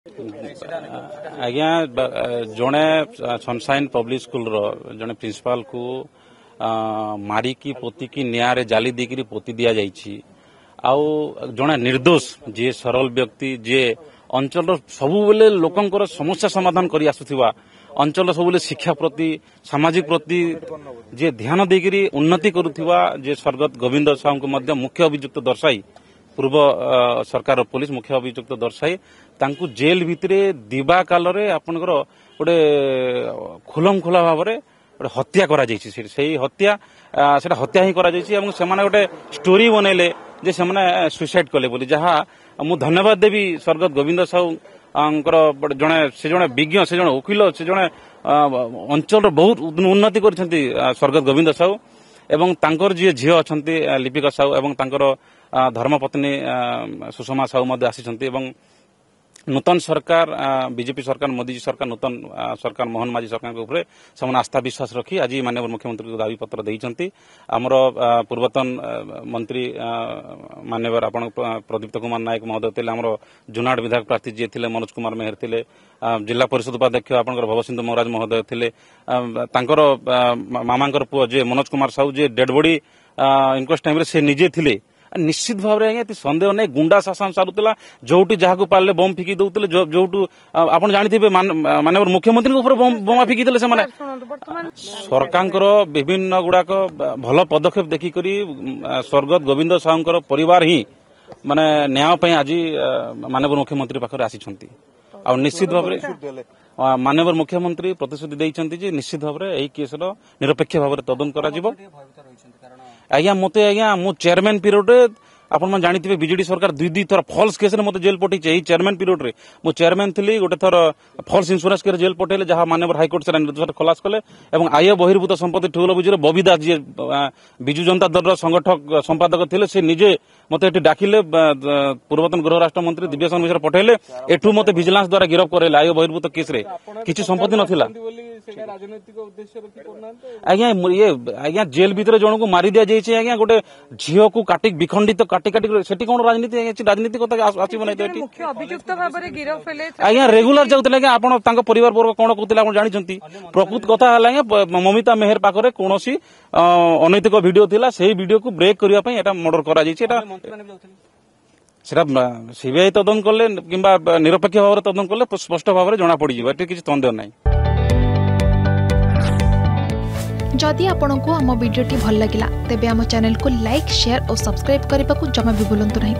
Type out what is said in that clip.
आज्ञा जड़े sunshine public school जड़े प्रिंसिपाल को मारिकी पोतिकी निआरे जाली देकरी पोति दिया जाइछि आउ जड़े निर्दोष जे सरल व्यक्ति जे अंचल सबु बेले लोकंकर समस्या समाधान करि आसुथिबा अंचल सबुले शिक्षा प्रति सामाजिक प्रति जे ध्यान देकरी उन्नति करुथिबा जे स्वर्गत गोविंद साहू को मध्य मुख्य अभियुक्त दर्शाई पूर्व सरकार पुलिस मुख्य अभियुक्त दर्शाई तांकु जेल भितरे दिबा काल रे आपनकर गोटे खुलम खुला भाव रे हत्या करा जायछि सेही हत्या सेटा हत्या ही करा जायछि एवं सेमाने गोटे स्टोरी बनैले जे सेमाने सुसाइड कले बोली जहा मु धन्यवाद देबी स्वर्गत गोविंद साहू जड़े विज्ञ से जड़े वकिल से जड़े अंचल बहुत उन्नति करछंती स्वर्गत गोविंद साहू एवं तांकर जी झील अच्छा लिपिका साहू एवं तांकर धर्मपत्नी सुषमा साहू मध्य आसीचंती एवं नूतन सरकार बीजेपी सरकार मोदी जी सरकार नूतन सरकार मोहन माझी सरकार के ऊपर से आस्था विश्वास रखी आज माननीय मुख्यमंत्री को दावी पत्र देइचंती आमर पूर्वतन मंत्री माननीय आपण प्रदीप्त कुमार नायक महोदय थे आमर जुनाड़ विधायक प्रार्थी जी थे मनोज कुमार मेहर थे जिला परिषद उपाध्यक्ष आपंकर भवसिंधु महाराज महोदय थे मामांकर पुओ जे मनोज कुमार साहू जे डेड बॉडी इनक्वेस्ट टाइम से निजे थिले निश्चित भाव में सन्देह नहीं गुंडा शासन चलुला जोटी जहाँ पारे बम फिकी दौले जो आप जानते माननीय मुख्यमंत्री बोमा फिकी देले सरकार विभिन्न गुड़ाक भल पदक्षेप देखिक स्वर्गत गोविंद साहू परिवार ही माने न्याय आज माननीय मुख्यमंत्री पाखे आसी आ निश्चित भाव माननीय मुख्यमंत्री प्रतिश्रुति देइछंती निश्चित भाव में यही केस निरपेक्ष भाव में तदंत करा आज्ञा मत आज्ञा मु चेयरमैन पीरियड आपण जानते बीजेडी सरकार दुई थर फल्स केस मत जेल पठे चेयरमैन पीरियड रे मु चेयरमैन थी गोटे थर फल्स इंश्योरेंस केस जेल पठेले जहां माननीय हाईकोर्ट से निर्देश खलास कले एवं आय बहिर्भूत संपत्ति ठुल बुझे बबी दास जी विजु जनता दल संगठक संपादक थे से निजे मत डाकिले पूर्वतन गृह राष्ट्र मंत्री दिव्यसन मिश्र पठेले एठू मत विजिलेंस द्वारा गिरफ करे आय बहिर्भूत केस रे किसी संपत्ति नथिला आज्ञा ये आज्ञा जेल भीतर जन को मारी दिया जाइए आज्ञा गोटे झील को काटी विखंडित काटी काटी सेठी कौन राजनीति राजनीति कथा आसब आज्ञा रेगुलर जाऊे आज्ञा आप परिवार वर्ग कौन कहते आप जानते प्रकृत कथा है ममिता मेहर पाखे कौन अनैतिक भिडियो थिला से भिडियो को ब्रेक करने मर्डर कर सीबीआई तदंत कले कि निरपेक्ष भाव में तदंत कले स्पष्ट भाव में जना पड़ जाए किसी सन्देह नहीं। जदि आपंक आम भिडी भल लगा तेब आम चैनल को लाइक शेयर और सब्सक्राइब करने को जमा भी भूलु नहीं।